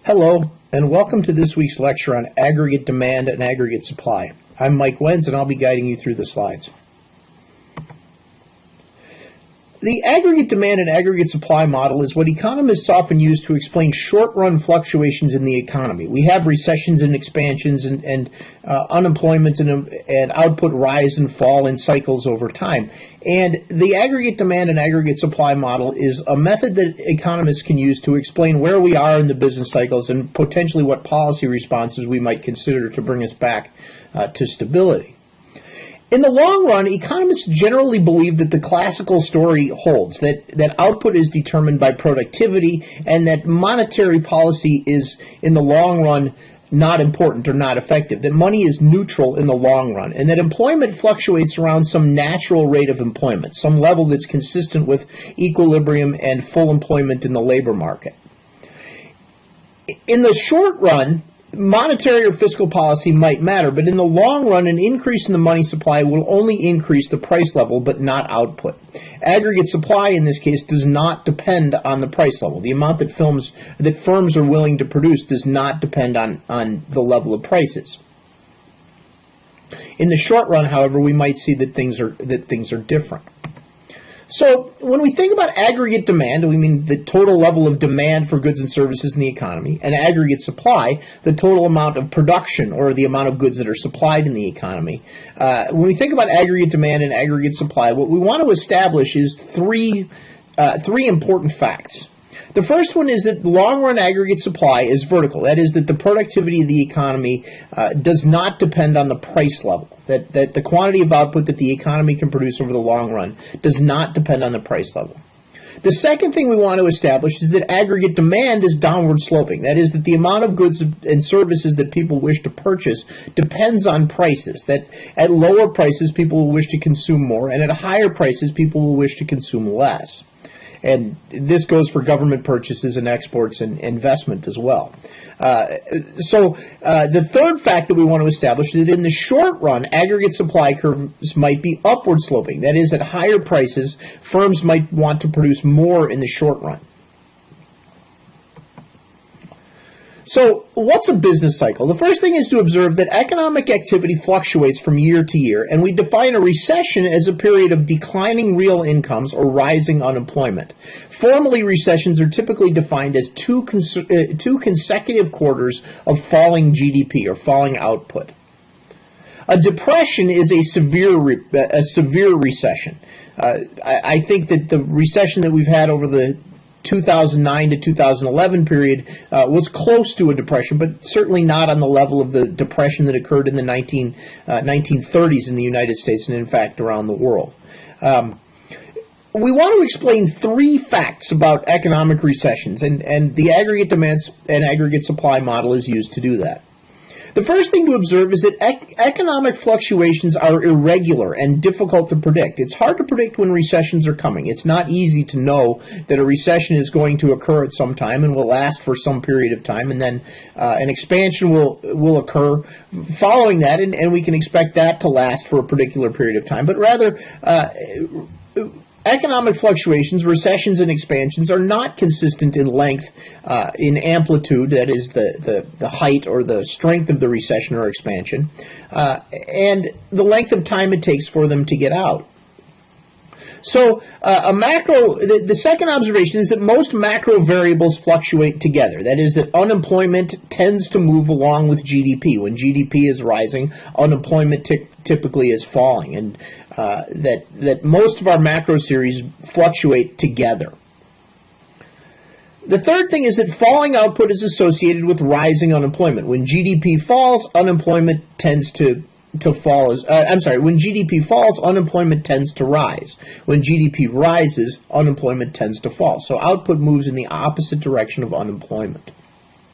Hello, and welcome to this week's lecture on aggregate demand and aggregate supply. I'm Mike Wenz, and I'll be guiding you through the slides. The aggregate demand and aggregate supply model is what economists often use to explain short-run fluctuations in the economy. We have recessions and expansions and unemployment and output rise and fall in cycles over time. And the aggregate demand and aggregate supply model is a method that economists can use to explain where we are in the business cycles and potentially what policy responses we might consider to bring us back to stability. In the long run, economists generally believe that the classical story holds, that output is determined by productivity and that monetary policy is, in the long run, not important or not effective, that money is neutral in the long run, and that employment fluctuates around some natural rate of employment, some level that's consistent with equilibrium and full employment in the labor market. In the short run, monetary or fiscal policy might matter, but in the long run, an increase in the money supply will only increase the price level, but not output. Aggregate supply, in this case, does not depend on the price level. The amount that firms are willing to produce does not depend on the level of prices. In the short run, however, we might see that things are different. So when we think about aggregate demand, we mean the total level of demand for goods and services in the economy, and aggregate supply, the total amount of production or the amount of goods that are supplied in the economy. When we think about aggregate demand and aggregate supply, what we want to establish is three important facts. The first one is that long-run aggregate supply is vertical. That is, that the productivity of the economy does not depend on the price level. That the quantity of output that the economy can produce over the long run does not depend on the price level. The second thing we want to establish is that aggregate demand is downward sloping. That is, that the amount of goods and services that people wish to purchase depends on prices. That at lower prices, people will wish to consume more, and at higher prices, people will wish to consume less. And this goes for government purchases and exports and investment as well. The third fact that we want to establish is that in the short run, aggregate supply curves might be upward sloping. That is, at higher prices, firms might want to produce more in the short run. So what's a business cycle? The first thing is to observe that economic activity fluctuates from year to year, and we define a recession as a period of declining real incomes or rising unemployment. Formally, recessions are typically defined as two consecutive quarters of falling GDP or falling output. A depression is a severe recession. I think that the recession that we've had over the 2009 to 2011 period was close to a depression, but certainly not on the level of the depression that occurred in the 1930s in the United States and, in fact, around the world. We want to explain three facts about economic recessions, and the aggregate demands and aggregate supply model is used to do that. The first thing to observe is that economic fluctuations are irregular and difficult to predict. It's hard to predict when recessions are coming. It's not easy to know that a recession is going to occur at some time and will last for some period of time, and then an expansion will occur following that, and we can expect that to last for a particular period of time. But rather, economic fluctuations, recessions, and expansions are not consistent in length, in amplitude, that is the height or the strength of the recession or expansion, and the length of time it takes for them to get out. So the second observation is that most macro variables fluctuate together. That is, that unemployment tends to move along with GDP. When GDP is rising, unemployment typically is falling, and that most of our macro series fluctuate together. The third thing is that falling output is associated with rising unemployment. When GDP falls, unemployment tends to fall. When GDP falls, unemployment tends to rise. When GDP rises, unemployment tends to fall. So output moves in the opposite direction of unemployment.